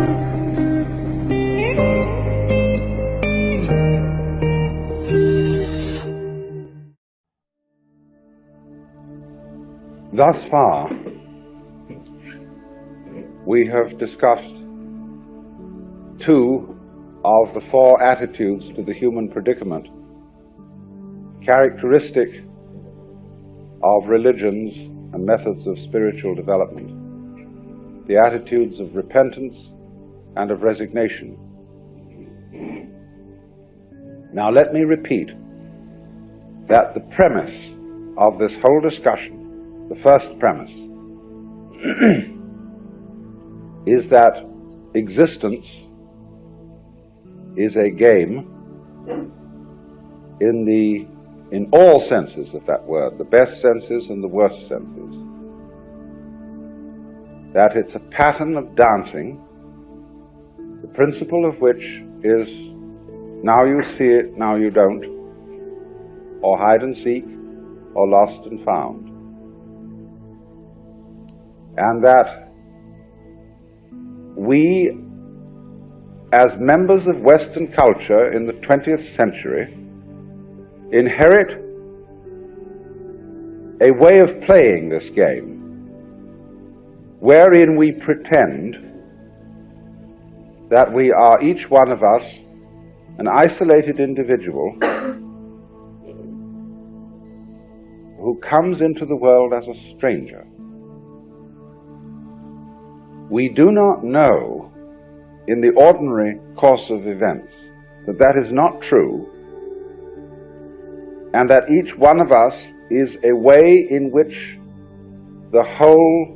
Thus far, we have discussed two of the four attitudes to the human predicament characteristic of religions and methods of spiritual development, the attitudes of repentance and of resignation. Now let me repeat that the premise of this whole discussion, the first premise, is that existence is a game in all senses of that word, the best senses and the worst senses. That it's a pattern of dancing, the principle of which is now you see it, now you don't, or hide and seek, or lost and found. And that we, as members of Western culture in the 20th century, inherit a way of playing this game wherein we pretend that we are, each one of us, an isolated individual who comes into the world as a stranger. We do not know, in the ordinary course of events, that that is not true, and that each one of us is a way in which the whole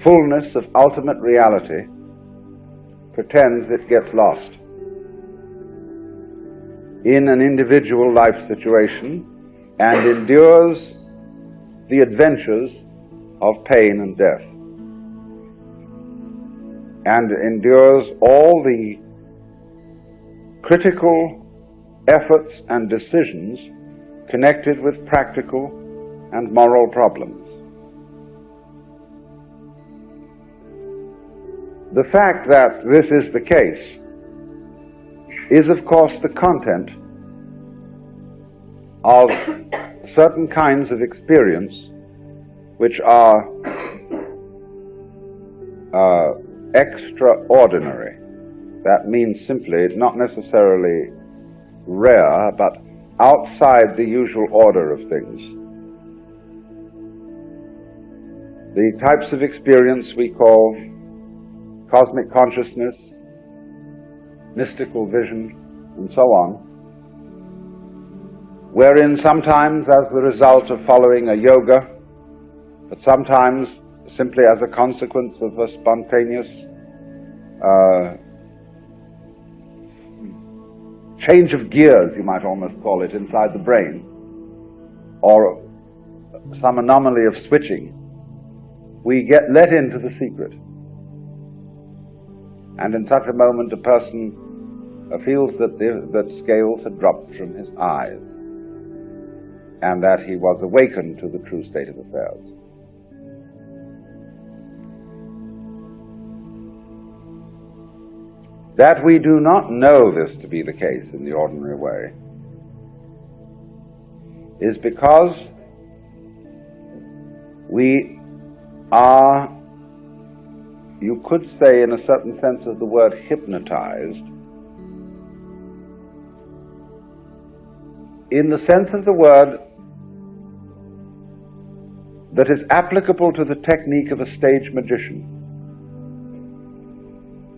fullness of ultimate reality pretends it gets lost in an individual life situation and endures the adventures of pain and death, and endures all the critical efforts and decisions connected with practical and moral problems. The fact that this is the case is, of course, the content of certain kinds of experience which are extraordinary. That means simply not necessarily rare, but outside the usual order of things. The types of experience we call cosmic consciousness, mystical vision, and so on, wherein sometimes as the result of following a yoga, but sometimes simply as a consequence of a spontaneous change of gears, you might almost call it, inside the brain, or some anomaly of switching, we get let into the secret. And in such a moment a person feels that scales had dropped from his eyes, and that he was awakened to the true state of affairs. That we do not know this to be the case in the ordinary way is because we are, you could say in a certain sense of the word, hypnotized, in the sense of the word that is applicable to the technique of a stage magician.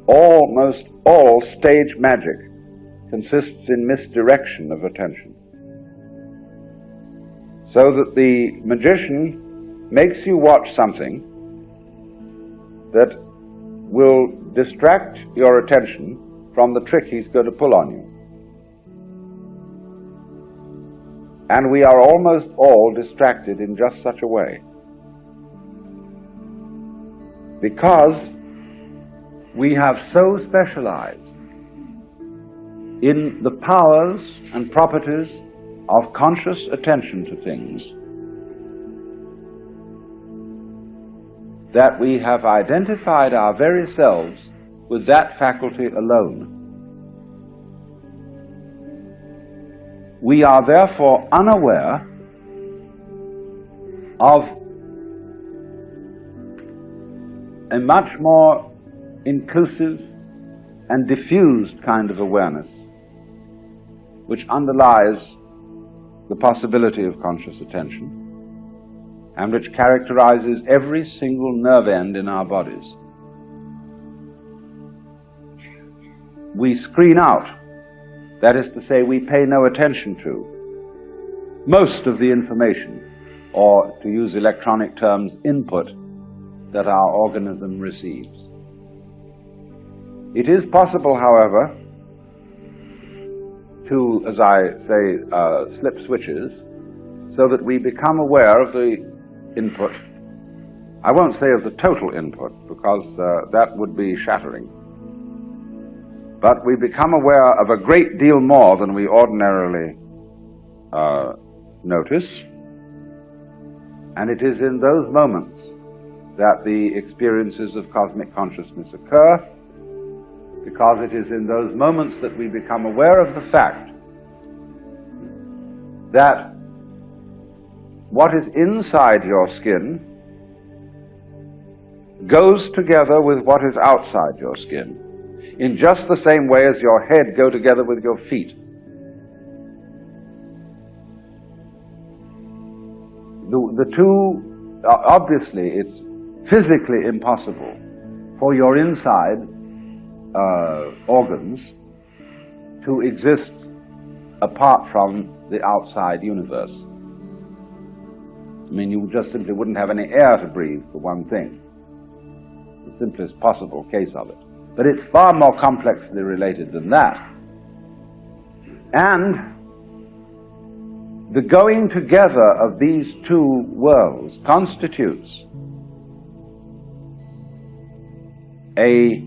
Almost all stage magic consists in misdirection of attention, so that the magician makes you watch something that will distract your attention from the trick he's going to pull on you. And we are almost all distracted in just such a way, because we have so specialized in the powers and properties of conscious attention to things that we have identified our very selves with that faculty alone. We are therefore unaware of a much more inclusive and diffused kind of awareness which underlies the possibility of conscious attention and which characterizes every single nerve end in our bodies. We screen out, that is to say, we pay no attention to most of the information, or to use electronic terms, input, that our organism receives. It is possible, however, to, as I say, slip switches, so that we become aware of the input. I won't say of the total input, because that would be shattering. But we become aware of a great deal more than we ordinarily notice, and it is in those moments that the experiences of cosmic consciousness occur, because it is in those moments that we become aware of the fact that what is inside your skin goes together with what is outside your skin, in just the same way as your head go together with your feet. The two, obviously, it's physically impossible for your inside organs to exist apart from the outside universe. I mean, you just simply wouldn't have any air to breathe, for one thing. The simplest possible case of it. But it's far more complexly related than that. And the going together of these two worlds constitutes a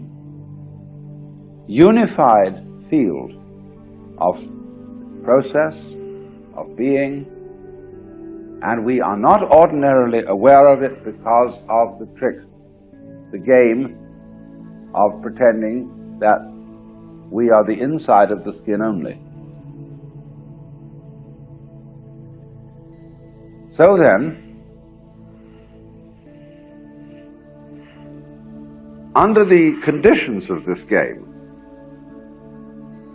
unified field of process, of being, and we are not ordinarily aware of it because of the trick, the game of pretending that we are the inside of the skin only. So then, under the conditions of this game,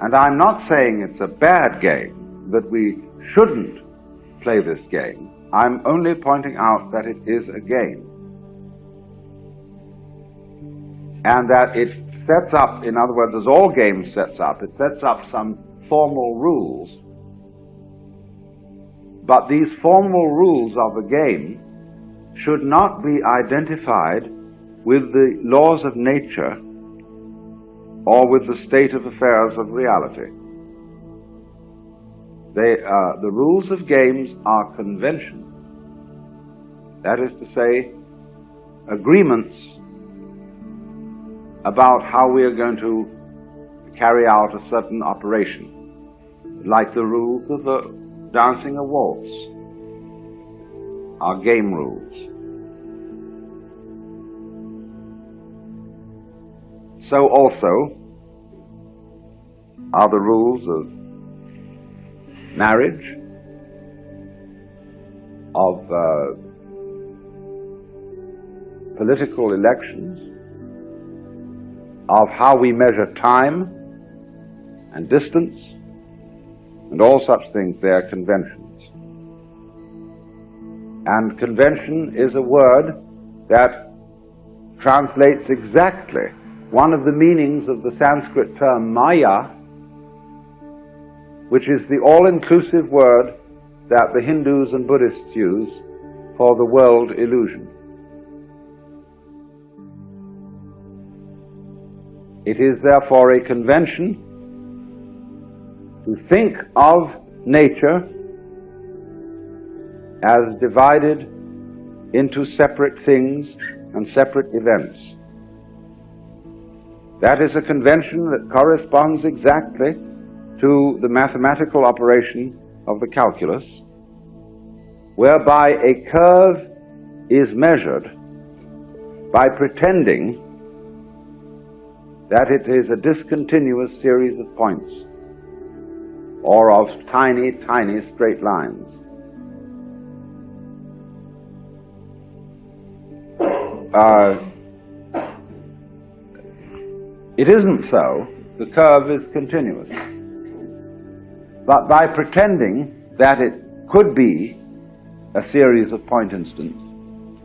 and I'm not saying it's a bad game, that we shouldn't play this game, I'm only pointing out that it is a game. And that it sets up, in other words, as all games sets up, it sets up some formal rules. But these formal rules of the game should not be identified with the laws of nature or with the state of affairs of reality. The rules of games are convention. That is to say, agreements about how we are going to carry out a certain operation, like the rules of dancing a waltz are game rules. So also are the rules of marriage, of political elections, of how we measure time and distance, and all such things. They are conventions. And convention is a word that translates exactly one of the meanings of the Sanskrit term Maya, which is the all-inclusive word that the Hindus and Buddhists use for the world illusion. It is therefore a convention to think of nature as divided into separate things and separate events. That is a convention that corresponds exactly to the mathematical operation of the calculus, whereby a curve is measured by pretending that it is a discontinuous series of points or of tiny, tiny straight lines. It isn't so. The curve is continuous. But by pretending that it could be a series of point instants,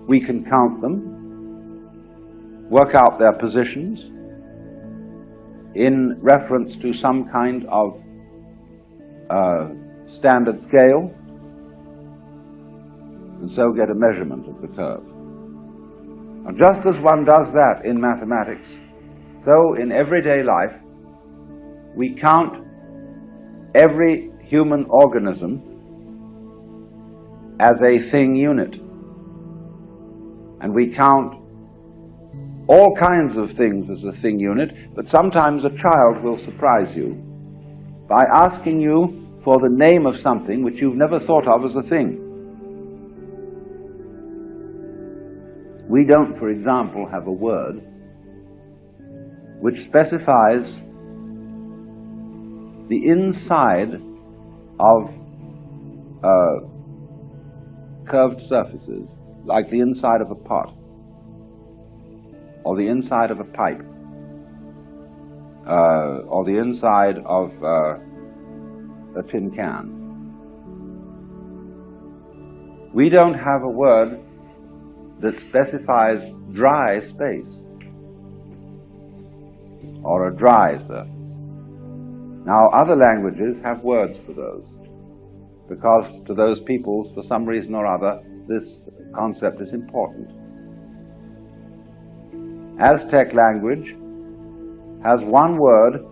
we can count them, work out their positions in reference to some kind of standard scale, and so get a measurement of the curve. Now, just as one does that in mathematics, so in everyday life, we count every human organism as a thing unit. And we count all kinds of things as a thing unit, but sometimes a child will surprise you by asking you for the name of something which you've never thought of as a thing. We don't, for example, have a word which specifies the inside of curved surfaces, like the inside of a pot, or the inside of a pipe, or the inside of a tin can. We don't have a word that specifies dry space or a dry surface. Now, other languages have words for those, because to those peoples, for some reason or other, this concept is important. Aztec language has one word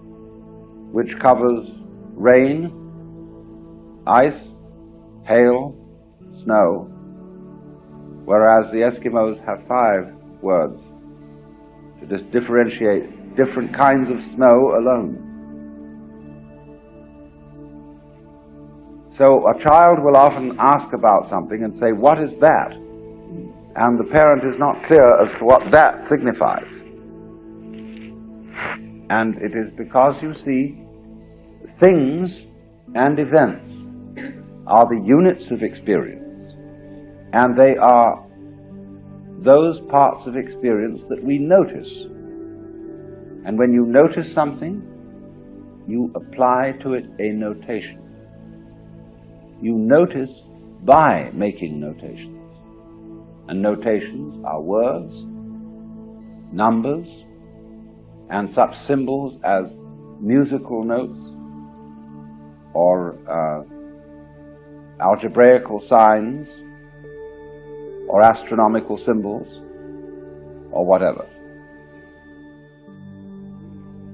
which covers rain, ice, hail, snow, whereas the Eskimos have 5 words to differentiate different kinds of snow alone. So a child will often ask about something and say, "What is that?" And the parent is not clear as to what that signifies. And it is because, you see, things and events are the units of experience, and they are those parts of experience that we notice. And when you notice something, you apply to it a notation. You notice by making notations. And notations are words, numbers, and such symbols as musical notes or algebraical signs or astronomical symbols or whatever.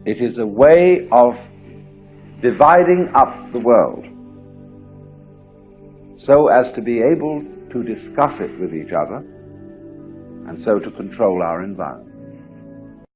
It is a way of dividing up the world so as to be able to discuss it with each other and so to control our environment.